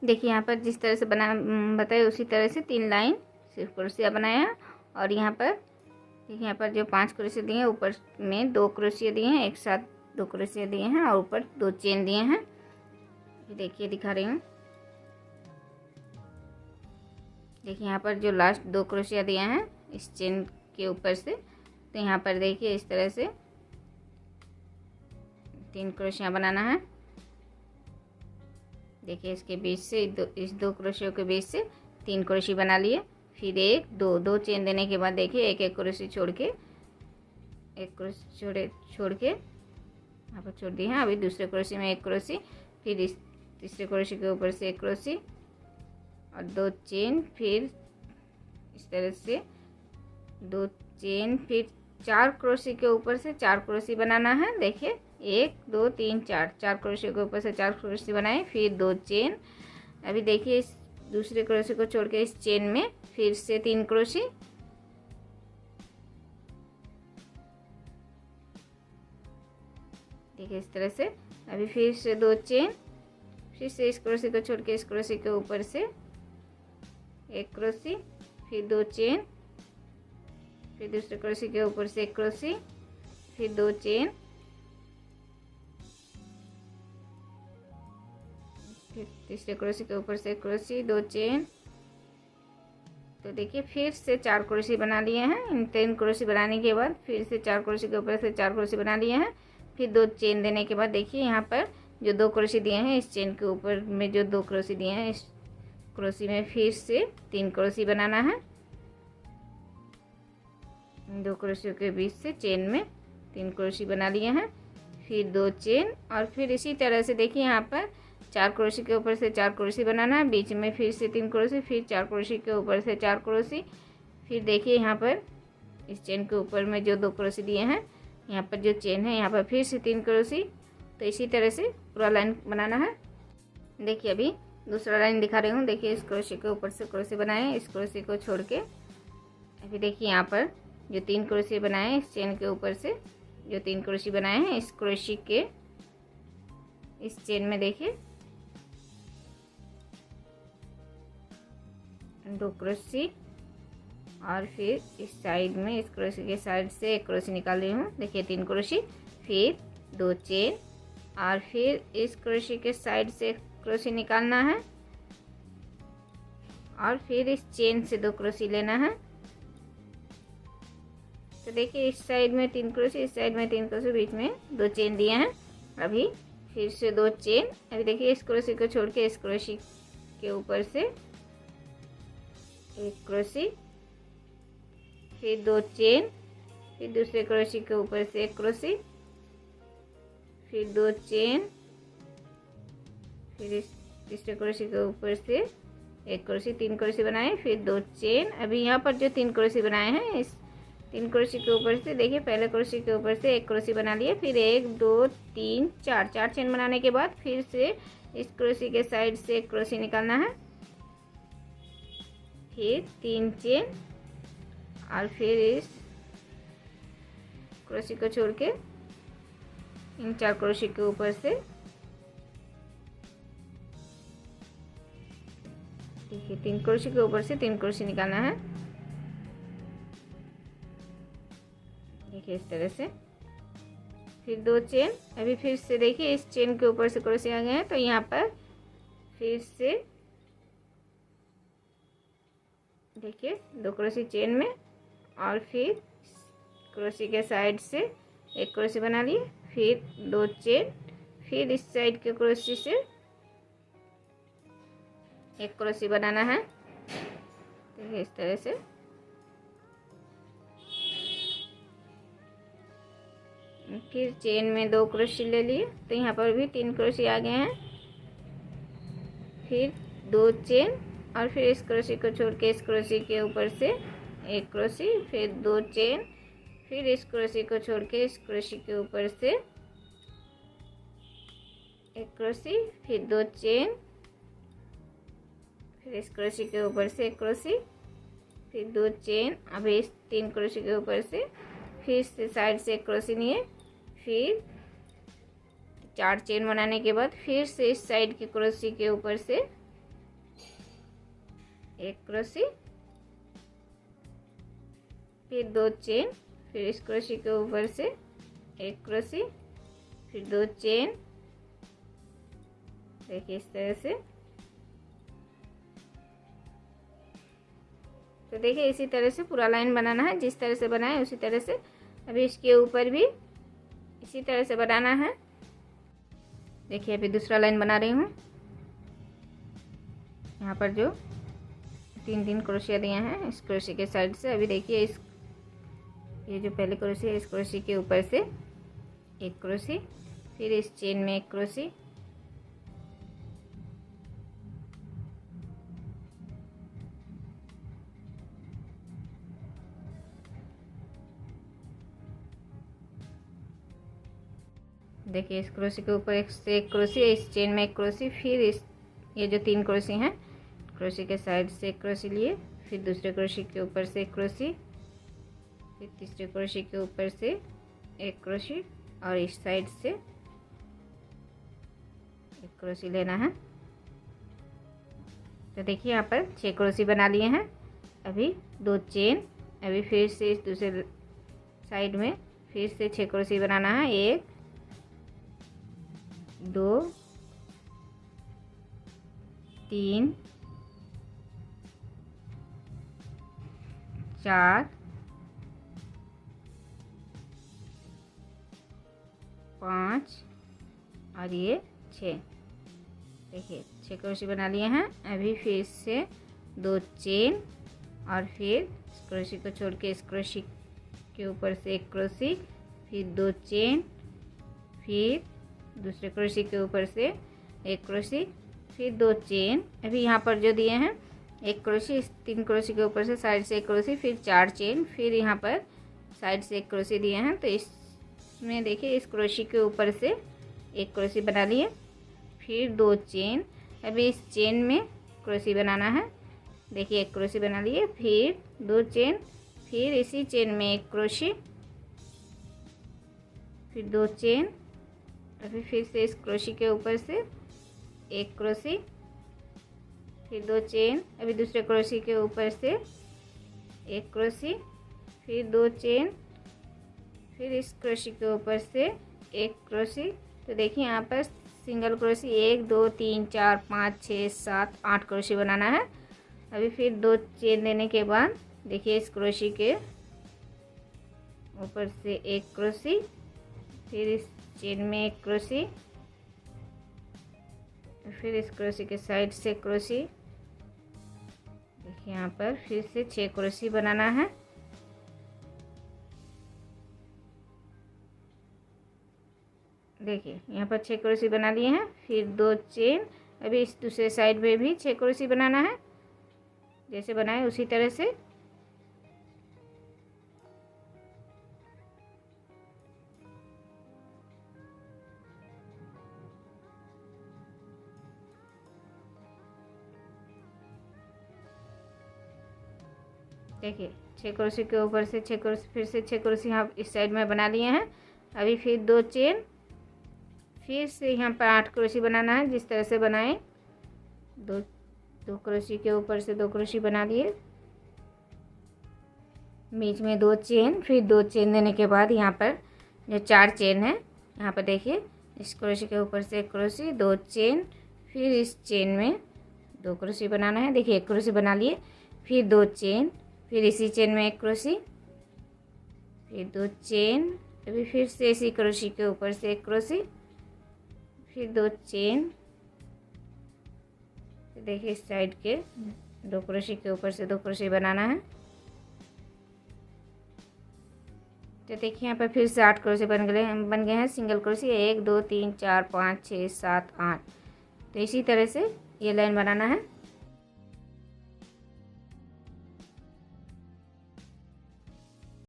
देखिए यहाँ पर जिस तरह से बना बताए उसी तरह से 3 लाइन सिर्फ क्रोशिया बनाया है। और यहाँ पर देखिए, यहाँ पर जो 5 क्रोशिया दिए हैं, ऊपर में 2 क्रोशिया दिए हैं, एक साथ 2 क्रोशिया दिए हैं और ऊपर 2 चेन दिए हैं। देखिए दिखा रही हूँ। देखिए यहाँ पर जो लास्ट 2 क्रोशिया दिए हैं इस चेन के ऊपर से, तो यहाँ पर देखिए इस तरह से 3 क्रोशिया बनाना है। देखिए इसके बीच से इस 2 क्रोशियों के बीच से 3 क्रोशिया बना लिए। फिर 1 2 चेन देने के बाद देखिए एक क्रोशिया छोड़ के, एक क्रोशिया छोड़ के यहाँ पर छोड़ दी है। अभी दूसरे क्रोशिया में 1 क्रोशिया, फिर इस तीसरे क्रोशिया के ऊपर से 1 क्रोशिया और 2 चेन, फिर इस तरह से 2 चेन, फिर 4 क्रोशिया के ऊपर से 4 क्रोशिया बनाना है। देखिए 1 2 3 4 क्रोशिया के ऊपर से 4 क्रोशिया बनाए, फिर 2 चेन। अभी देखिए इस दूसरे क्रोशिया को छोड़ के इस चेन में फिर से 3 क्रोशिया, देखिए इस तरह से। अभी फिर से 2 चेन, फिर से इस क्रोशिया को छोड़ के इस क्रोशिया के ऊपर से 1 क्रोशिया, फिर 2 चेन, फिर दूसरे क्रोशिया के ऊपर से 1 क्रोशिया, फिर 2 चेन, फिर तीसरे क्रोशिया के ऊपर से 1 क्रोशिया, 2 चेन। तो देखिए फिर से 4 क्रोशिया बना लिए हैं। इन 3 क्रोशिया बनाने के बाद फिर से 4 क्रोशिया के ऊपर से 4 क्रोशिया बना लिए हैं। फिर 2 चेन देने के बाद देखिए यहाँ पर जो 2 क्रोशिया दिए हैं इस चेन के ऊपर में जो 2 क्रोशिया दिए हैं इस क्रोशिया में फिर से 3 क्रोशिया बनाना है। 2 क्रोशियों के बीच से चेन में 3 क्रोशिया बना लिए हैं, फिर 2 चेन। और फिर इसी तरह से देखिए यहाँ पर 4 क्रोशिया के ऊपर से 4 क्रोशिया बनाना है, बीच में फिर से 3 क्रोशिया, फिर 4 क्रोशिया के ऊपर से 4 क्रोशिया। फिर देखिए यहाँ पर इस चेन के ऊपर में जो 2 क्रोशिया दिए हैं यहाँ पर जो चेन है यहाँ पर फिर से 3 क्रोशिया। तो इसी तरह से पूरा लाइन बनाना है। देखिए अभी दूसरा लाइन दिखा रही हूँ। देखिए इस क्रोशिया के ऊपर से क्रोशिया बनाए, इस क्रोशिया को छोड़ के अभी देखिए यहाँ पर जो 3 क्रोशिया बनाए इस चेन के ऊपर से जो 3 क्रोशिया बनाए हैं इस क्रोशिया के इस चेन में देखिए 2 क्रोशिया और फिर इस साइड में इस क्रोशिया के साइड से 1 क्रोशिया निकाल रही हूँ। देखिए 3 क्रोशिया, फिर 2 चेन और फिर इस क्रोशिया के साइड से 1 क्रोशिया निकालना है और फिर इस चेन से 2 क्रोशिया लेना है। तो देखिए इस साइड में 3 क्रोशिया, इस साइड में 3 क्रोशिया, बीच में 2 चेन दिए हैं। अभी फिर से 2 चेन। अभी देखिए इस क्रोशिया को छोड़ के इस क्रोशिया के ऊपर से 1 क्रोशिया, फिर 2 चेन, फिर दूसरे क्रोशिया के ऊपर से 1 क्रोशिया, फिर 2 चेन, फिर इस तीसरे क्रोशिया के ऊपर से 1 क्रोशिया, 3 क्रोशिया बनाए, फिर 2 चेन। अभी यहाँ पर जो 3 क्रोशिया बनाए हैं इस 3 क्रोशिया के ऊपर से देखिए पहले क्रोशिया के ऊपर से 1 क्रोशिया बना लिए, फिर 1 2 3 4 चेन बनाने के बाद फिर से इस क्रोशिया के साइड से 1 क्रोशिया निकालना है, फिर 3 चेन और फिर इस क्रोशिया को छोड़ के इन 4 क्रोशिया के ऊपर से देखिए 3 क्रोशिया के ऊपर से 3 क्रोशिया निकालना है। देखिए इस तरह से, फिर 2 चेन। अभी फिर से देखिए इस चेन के ऊपर से क्रोशिया आ गए हैं, तो यहाँ पर फिर से देखिए 2 क्रोशिया चेन में और फिर क्रोशिया के साइड से 1 क्रोशिया बना लिए, फिर 2 चेन, फिर इस साइड के क्रोशिया से 1 क्रोशिया बनाना है। देखिए इस तरह से। फिर चेन में 2 क्रोशिया ले लिए, तो यहाँ पर भी 3 क्रोशिया आ गए हैं, फिर 2 चेन और फिर इस क्रोशिया को छोड़ के इस क्रोशिया के ऊपर से 1 क्रोशिया, फिर 2 चेन, फिर इस क्रोशिया को छोड़ के इस क्रोशिया के ऊपर से 1 क्रोशिया, फिर 2 चेन, फिर इस क्रोशिया के ऊपर से 1 क्रोशिया, फिर 2 चेन। अभी इस 3 क्रोशिया के ऊपर से फिर से साइड से 1 क्रोशिया लिए, फिर 4 चेन बनाने के बाद फिर से इस साइड के क्रोशिया के ऊपर से एक क्रोशी, फिर 2 चेन, फिर इस क्रोशी के ऊपर से एक क्रोशी, फिर 2 चेन। देखिए इस तरह से। तो देखिए इसी तरह से पूरा लाइन बनाना है, जिस तरह से बनाए उसी तरह से अभी इसके ऊपर भी इसी तरह से बनाना है। देखिए अभी दूसरा लाइन बना रही हूँ। यहाँ पर जो 3 क्रोशिया दिए हैं इस क्रोशी के साइड से, अभी देखिए इस ये जो पहले क्रोशी है इस क्रोशी के ऊपर से एक क्रोशी, फिर इस चेन में एक क्रोशी, देखिए इस क्रोशी के ऊपर एक से एक क्रोशी, इस चेन में एक क्रोशी, फिर इस ये जो 3 क्रोशी हैं क्रोशी के साइड से एक क्रोशी लिए, फिर दूसरे क्रोशी के ऊपर से एक क्रोशी, फिर तीसरे क्रोशी के ऊपर से एक क्रोशी और इस साइड से एक क्रोशी लेना है। तो देखिए यहाँ पर 6 क्रोशी बना लिए हैं। अभी 2 चेन, अभी फिर से इस दूसरे साइड में फिर से 6 क्रोशी बनाना है। 1 2 3 4 5 और ये 6। देखिए 6 क्रोशी बना लिए हैं। अभी फिर से 2 चेन और फिर इस क्रोशी को छोड़ के इस क्रोशी के ऊपर से एक क्रोशी, फिर 2 चेन, फिर दूसरे क्रोशी के ऊपर से एक क्रोशी, फिर 2 चेन। अभी यहाँ पर जो दिए हैं एक क्रोशी, इस 3 क्रोशी के ऊपर से साइड से एक क्रोशी, फिर 4 चेन, फिर यहाँ पर साइड से एक क्रोशी दिए हैं। तो इसमें देखिए इस क्रोशी के ऊपर से एक क्रोशी बना लिए, फिर 2 चेन। अभी इस चेन में क्रोशी बनाना है। देखिए एक क्रोशी बना लिए, फिर 2 चेन, फिर इसी चेन में एक क्रोशी, फिर 2 चेन। अभी फिर से इस क्रोशी के ऊपर से एक क्रोशी, फिर 2 चेन। अभी दूसरे क्रोशी के ऊपर से एक क्रोशी, फिर 2 चेन, फिर इस क्रोशी के ऊपर से एक क्रोशी। तो देखिए यहाँ पर सिंगल क्रोशी 1 2 3 4 5 6 7 8 क्रोशी बनाना है। अभी फिर 2 चेन देने के बाद देखिए इस क्रोशी के ऊपर से एक क्रोशी, फिर इस चेन में एक क्रोशी, फिर इस क्रोशी के साइड से क्रोशी। देखिए यहाँ पर फिर से 6 क्रोशी बनाना है। देखिए यहाँ पर 6 क्रोशी बना लिए हैं, फिर 2 चेन। अभी इस दूसरे साइड में भी 6 क्रोशी बनाना है, जैसे बनाए उसी तरह से। देखिए 6 क्रोशी के ऊपर से 6 क्रोशी, फिर से 6 क्रोशी यहाँ इस साइड में बना लिए हैं। अभी फिर 2 चेन, फिर से यहाँ पर 8 क्रोशी बनाना है, जिस तरह से बनाए। 2 क्रोशी के ऊपर से 2 क्रोशी बना लिए, बीच में 2 चेन, फिर 2 चेन देने के बाद यहाँ पर जो 4 चेन है, यहाँ पर देखिए इस क्रोशी के ऊपर से एक क्रोशी, 2 चेन, फिर इस चेन में 2 क्रोशी बनाना है। देखिए 1 क्रोशी बना लिए, फिर 2 चेन, फिर इसी चेन में एक क्रोशी, फिर 2 चेन। अभी फिर से इसी क्रोशी के ऊपर से एक क्रोशी, फिर 2 चेन। देखिए इस साइड के 2 क्रोशी के ऊपर से 2 क्रोशी बनाना है। तो देखिए यहाँ पर फिर से 8 क्रोशी बन गए हैं सिंगल क्रोशी। 1 2 3 4 5 6 7 8। तो इसी तरह से ये लाइन बनाना है।